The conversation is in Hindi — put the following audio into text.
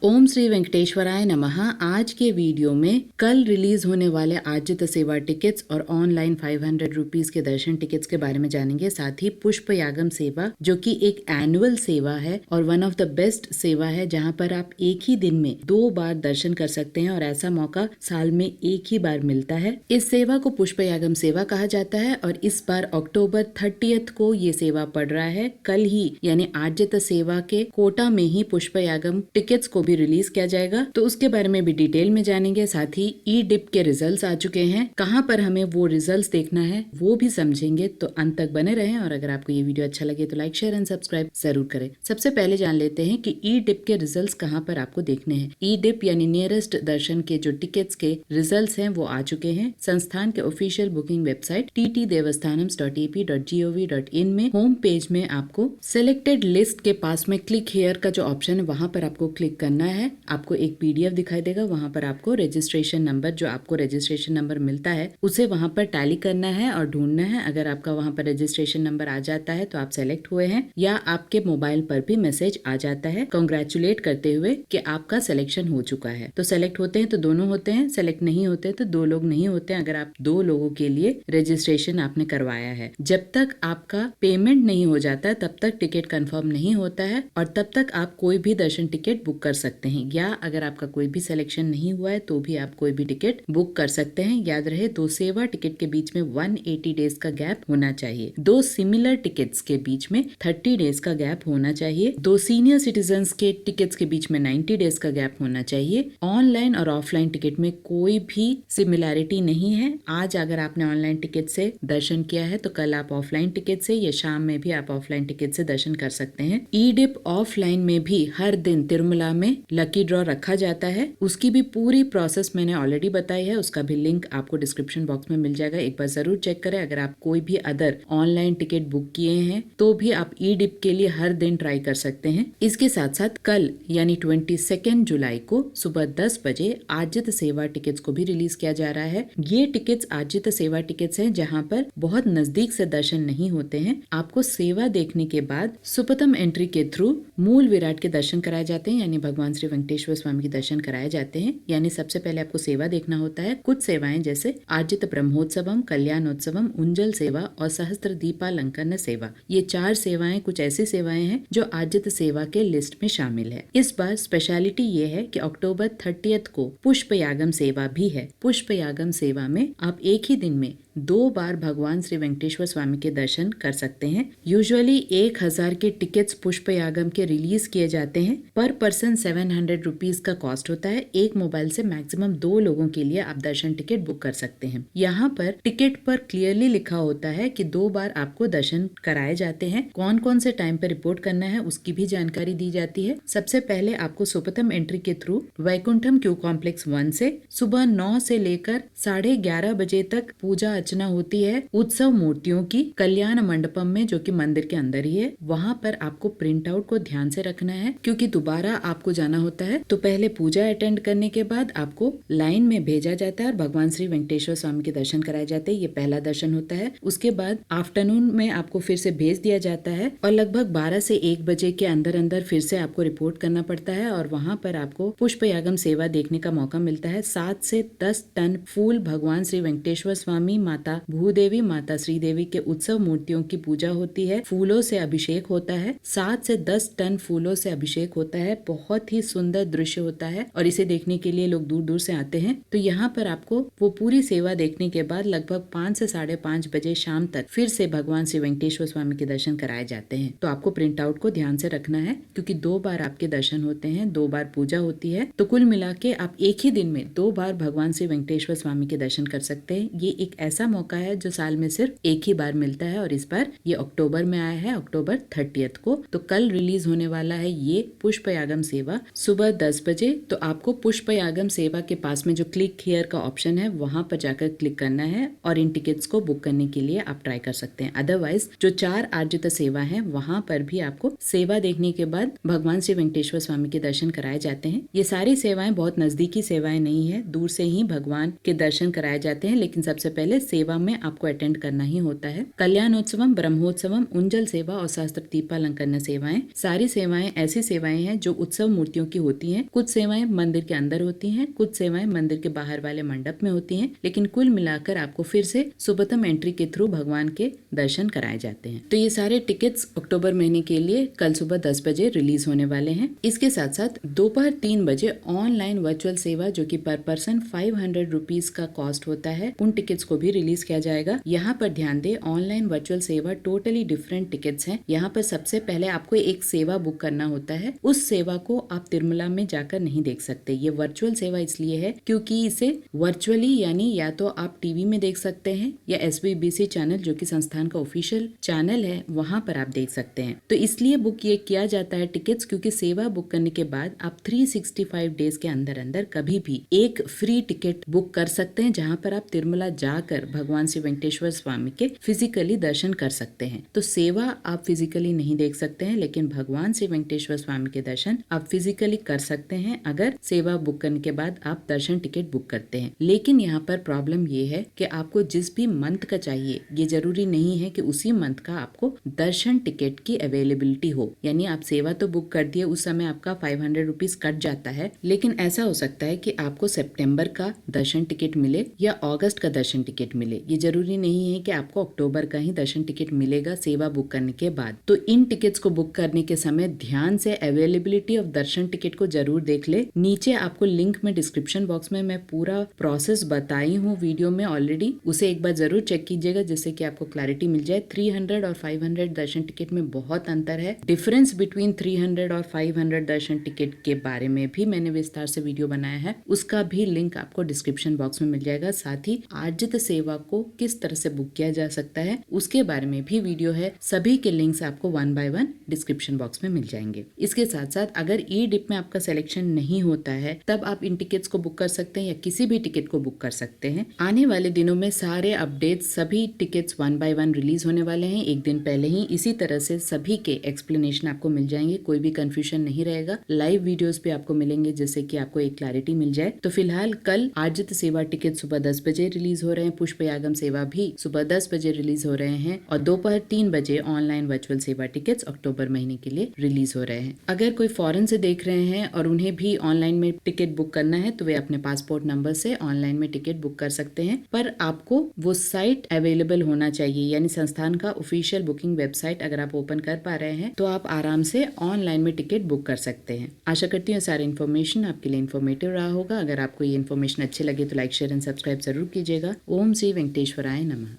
ओम श्री वेंकटेश्वराय नमः। आज के वीडियो में कल रिलीज होने वाले आर्जित सेवा टिकट्स और ऑनलाइन 500 रुपीज के दर्शन टिकट्स के बारे में जानेंगे। साथ ही पुष्प यागम सेवा जो कि एक एनुअल सेवा है और वन ऑफ द बेस्ट सेवा है, जहां पर आप एक ही दिन में 2 बार दर्शन कर सकते हैं और ऐसा मौका साल में एक ही बार मिलता है। इस सेवा को पुष्प यागम सेवा कहा जाता है और इस बार अक्टूबर 30 को ये सेवा पड़ रहा है। कल ही यानी आर्जित सेवा के कोटा में ही पुष्प यागम टिकट्स को भी रिलीज किया जाएगा, तो उसके बारे में भी डिटेल में जानेंगे। साथ ही ई डिप के रिजल्ट्स आ चुके हैं, कहां पर हमें वो रिजल्ट्स देखना है वो भी समझेंगे, तो अंत तक बने रहें। और अगर आपको ये वीडियो अच्छा लगे तो लाइक शेयर एंड सब्सक्राइब जरूर करें। सबसे पहले जान लेते हैं कि ई डिप के रिजल्ट्स कहां पर आपको देखने हैं। ई डिप यानी नियरेस्ट दर्शन के जो टिकट्स के रिजल्ट्स हैं वो आ चुके हैं। संस्थान के ऑफिशियल बुकिंग वेबसाइट ttdevastanams.ap.gov.in में होम पेज में आपको सिलेक्टेड लिस्ट के पास में क्लिक हियर का जो ऑप्शन है वहां पर आपको क्लिक करना है। आपको एक पीडीएफ दिखाई देगा, वहां पर आपको रजिस्ट्रेशन नंबर, जो आपको रजिस्ट्रेशन नंबर मिलता है उसे वहां पर टैली करना है और ढूंढना है। अगर आपका वहां पर रजिस्ट्रेशन नंबर आ जाता है तो आप सेलेक्ट हुए हैं, या आपके मोबाइल पर भी मैसेज आ जाता है कांग्रेचुलेट करते हुए कि आपका सिलेक्शन हो चुका है। तो सेलेक्ट होते हैं तो दोनों होते हैं, सेलेक्ट नहीं होते तो 2 लोग नहीं होते हैं। अगर आप 2 लोगों के लिए रजिस्ट्रेशन आपने करवाया है, जब तक आपका पेमेंट नहीं हो जाता तब तक टिकट कंफर्म नहीं होता है और तब तक आप कोई भी दर्शन टिकट बुक कर सकते हैं। या अगर आपका कोई भी सिलेक्शन नहीं हुआ है तो भी आप कोई भी टिकट बुक कर सकते हैं। याद रहे 2 सेवा टिकट के बीच में 180 डेज का गैप होना चाहिए। 2 सिमिलर टिकट्स के बीच में 30 डेज का गैप होना चाहिए। 2 सीनियर सिटीजन्स के टिकट्स के बीच में 90 डेज का गैप होना चाहिए। ऑनलाइन और ऑफलाइन टिकट में कोई भी सिमिलैरिटी नहीं है। आज अगर आपने ऑनलाइन टिकट से दर्शन किया है तो कल आप ऑफलाइन टिकट से, या शाम में भी आप ऑफलाइन टिकट से दर्शन कर सकते हैं। ई डिप ऑफलाइन में भी हर दिन तिरुमला में लकी ड्रॉ रखा जाता है। उसकी भी पूरी प्रोसेस मैंने ऑलरेडी बताई है, उसका भी लिंक आपको डिस्क्रिप्शन बॉक्स में मिल जाएगा, एक बार जरूर चेक करें। अगर आप कोई भी अदर ऑनलाइन टिकट बुक किए हैं तो भी आप ई डिप के लिए हर दिन ट्राई कर सकते हैं। इसके साथ साथ कल यानी 22 जुलाई को सुबह 10 बजे आर्जित सेवा टिकट्स को भी रिलीज किया जा रहा है। ये टिकट्स आर्जित सेवा टिकट्स हैं जहां पर बहुत नजदीक से दर्शन नहीं होते हैं। आपको सेवा देखने के बाद सुपथम एंट्री के थ्रू मूल विराट के दर्शन कराए जाते हैं, यानी भगवान श्री वेंकटेश्वर स्वामी के दर्शन कराए जाते हैं। यानी सबसे पहले आपको सेवा देखना होता है। कुछ सेवाएं जैसे आर्जित ब्रह्मोत्सवम, कल्याणोत्सवम, उंजल सेवा और सहस्त्र दीपालंकरण सेवा, ये 4 सेवाएं कुछ ऐसी सेवाएं हैं जो आर्जित सेवा के लिस्ट में शामिल है। इस बार स्पेशलिटी ये है कि अक्टूबर 30 को पुष्प यागम सेवा भी है। पुष्प यागम सेवा में आप एक ही दिन में 2 बार भगवान श्री वेंकटेश्वर स्वामी के दर्शन कर सकते हैं। यूजुअली 1000 के टिकट्स पुष्प यागम के रिलीज किए जाते हैं। पर पर्सन 700 रुपीज का कॉस्ट होता है। एक मोबाइल से मैक्सिमम 2 लोगों के लिए आप दर्शन टिकट बुक कर सकते हैं। यहाँ पर टिकट पर क्लियरली लिखा होता है कि 2 बार आपको दर्शन कराए जाते हैं। कौन कौन से टाइम पर रिपोर्ट करना है उसकी भी जानकारी दी जाती है। सबसे पहले आपको सुपथम एंट्री के थ्रू वैकुंठम क्यू कॉम्प्लेक्स 1 से सुबह 9 से लेकर 11:30 बजे तक पूजा अर्चना होती है उत्सव मूर्तियों की कल्याण मंडपम में, जो कि मंदिर के अंदर ही है। वहां पर आपको प्रिंट आउट को ध्यान से रखना है क्योंकि दोबारा आपको जाना होता है। तो पहले पूजा अटेंड करने के बाद आपको लाइन में भेजा जाता है और भगवान श्री वेंकटेश्वर स्वामी के दर्शन कराए जाते हैं। ये पहला दर्शन होता है। उसके बाद आफ्टरनून में आपको फिर से भेज दिया जाता है और लगभग 12 से 1 बजे के अंदर अंदर फिर से आपको रिपोर्ट करना पड़ता है और वहां पर आपको पुष्प यागम सेवा देखने का मौका मिलता है। 7 से 10 टन फूल भगवान श्री वेंकटेश्वर स्वामी, माता भूदेवी, माता श्रीदेवी के उत्सव मूर्तियों की पूजा होती है। फूलों से अभिषेक होता है। 7 से 10 टन फूलों से अभिषेक होता है। बहुत ही सुंदर दृश्य होता है और इसे देखने के लिए लोग दूर दूर से आते हैं। तो यहाँ पर आपको वो पूरी सेवा देखने के बाद लगभग 5 से 5:30 बजे शाम तक फिर से भगवान श्री वेंकटेश्वर स्वामी के दर्शन कराए जाते हैं। तो आपको प्रिंट आउट को ध्यान से रखना है क्योंकि 2 बार आपके दर्शन होते हैं, 2 बार पूजा होती है। तो कुल मिला के आप एक ही दिन में 2 बार भगवान श्री वेंकटेश्वर स्वामी के दर्शन कर सकते हैं। ये एक ऐसा मौका है जो साल में सिर्फ एक ही बार मिलता है और इस बार ये अक्टूबर में आया है, अक्टूबर 30 को। तो कल रिलीज होने वाला है ये पुष्प यागम सेवा सुबह 10 बजे। तो आपको पुष्प यागम सेवा के पास में जो क्लिक हियर का ऑप्शन है वहां पर जाकर क्लिक करना है और इन टिकट्स को बुक करने के लिए आप ट्राई कर सकते हैं। अदरवाइज जो 4 आर्जित सेवा है वहां पर भी आपको सेवा देखने के बाद भगवान श्री वेंकटेश्वर स्वामी के दर्शन कराए जाते हैं। ये सारी सेवाएं बहुत नजदीकी सेवाएं नहीं है, दूर से ही भगवान के दर्शन कराए जाते हैं। लेकिन सबसे पहले सेवा में आपको अटेंड करना ही होता है। कल्याणोत्सवम, ब्रह्मोत्सवम, उंजल सेवा और शास्त्र दीपालंकरण सेवाएं, सारी सेवाएं ऐसी सेवाएं हैं जो उत्सव मूर्तियों की होती हैं। कुछ सेवाएं मंदिर के अंदर होती हैं, कुछ सेवाएं मंदिर के बाहर वाले मंडप में होती हैं, लेकिन कुल मिलाकर आपको फिर से सुबोधम एंट्री के थ्रू भगवान के दर्शन कराए जाते हैं। तो ये सारे टिकट्स अक्टूबर महीने के लिए कल सुबह 10 बजे रिलीज होने वाले हैं। इसके साथ साथ दोपहर 3 बजे ऑनलाइन वर्चुअल सेवा जो कि पर पर्सन 500 रुपीज का कॉस्ट होता है, उन टिकट्स को भी रिलीज किया जाएगा। यहाँ पर ध्यान दे, ऑनलाइन वर्चुअल सेवा टोटली डिफरेंट टिकट्स हैं। यहाँ पर सबसे पहले आपको एक सेवा बुक करना होता है। उस सेवा को आप तिरुमला में जाकर नहीं देख सकते। ये वर्चुअल सेवा इसलिए है क्योंकि इसे वर्चुअली यानी या तो आप टीवी में देख सकते हैं या SVBC चैनल जो कि संस्थान का ऑफिशियल चैनल है वहां पर आप देख सकते हैं। तो इसलिए बुक ये किया जाता है टिकट्स, क्योंकि सेवा बुक करने के बाद आप 365 डेज के अंदर अंदर कभी भी एक फ्री टिकट बुक कर सकते हैं, जहां पर आप तिरुमला जाकर भगवान श्री वेंकटेश्वर स्वामी के फिजिकली दर्शन कर सकते हैं। तो सेवा आप फिजिकली नहीं देख सकते हैं, लेकिन भगवान श्री वेंकटेश्वर स्वामी के दर्शन आप फिजिकली कर सकते हैं अगर सेवा बुक करने के बाद आप दर्शन टिकट बुक करते हैं। लेकिन यहाँ पर प्रॉब्लम ये है कि आपको जिस भी मंथ का चाहिए, ये जरूरी नहीं है कि उसी मंथ का आपको दर्शन टिकट की अवेलेबिलिटी हो। यानी आप सेवा तो बुक कर दिए, उस समय आपका 500 रुपीज कट जाता है, लेकिन ऐसा हो सकता है कि आपको सितंबर का दर्शन टिकट मिले या अगस्त का दर्शन टिकट मिले। ये जरूरी नहीं है कि आपको अक्टूबर का ही दर्शन टिकट मिलेगा सेवा बुक करने के बाद। तो इन टिकट्स को बुक करने के समय ध्यान से अवेलेबिलिटी ऑफ दर्शन टिकट को जरूर देख ले। नीचे आपको लिंक में डिस्क्रिप्शन बॉक्स में मैं पूरा प्रोसेस बताई हूँ वीडियो में ऑलरेडी, उसे एक बार जरूर चेक कीजिएगा जिससे कि आपको क्लैरिटी मिल जाए। 300 और 500 दर्शन टिकट में बहुत अंतर है। डिफरेंस बिटवीन 300 और 500 दर्शन टिकट के बारे में भी मैंने विस्तार से वीडियो बनाया है, उसका भी लिंक आपको डिस्क्रिप्शन बॉक्स में मिल जाएगा। साथ ही आर्जित सेवा को किस तरह से बुक किया जा सकता है उसके बारे में भी वीडियो है। सभी के लिंक्स आपको 1 by 1 डिस्क्रिप्शन बॉक्स में मिल जाएंगे। इसके साथ साथ अगर ई डिप में आपका सिलेक्शन नहीं होता है तब आप इन टिकट्स को बुक कर सकते हैं या किसी भी टिकट को बुक कर सकते हैं। आने वाले दिनों में सारे अपडेट्स, सभी टिकट्स 1 by 1 रिलीज होने वाले हैं एक दिन पहले ही। इसी तरह से सभी के एक्सप्लेनेशन आपको मिल जाएंगे, कोई भी कंफ्यूजन नहीं रहेगा। लाइव वीडियोस भी आपको मिलेंगे जिससे कि आपको एक क्लैरिटी मिल जाए। तो फिलहाल कल आर्जित सेवा टिकट सुबह 10 बजे रिलीज हो रहे हैं, पुष्प यागम सेवा भी सुबह 10 बजे रिलीज हो रहे हैं और दोपहर 3 बजे ऑनलाइन वर्चुअल सेवा टिकट्स अक्टूबर महीने के लिए रिलीज हो रहे हैं। अगर कोई फॉरेन से देख रहे हैं और उन्हें भी ऑनलाइन में टिकट बुक करना है तो वे अपने पासपोर्ट नंबर से ऑनलाइन में टिकट बुक कर सकते हैं, पर आपको वो साइट अवेलेबल होना चाहिए। यानी संस्थान का ऑफिशियल बुकिंग वेबसाइट अगर आप ओपन कर पा रहे हैं तो आप आराम से ऑनलाइन में टिकट बुक कर सकते हैं। आशा करती हूँ सारी इन्फॉर्मेशन आपके लिए इन्फॉर्मेटिव रहा होगा। अगर आपको ये इन्फॉर्मेशन अच्छी लगे तो लाइक, शेयर एंड सब्सक्राइब जरूर कीजिएगा। ओम श्री वेंकटेश्वराय नमः।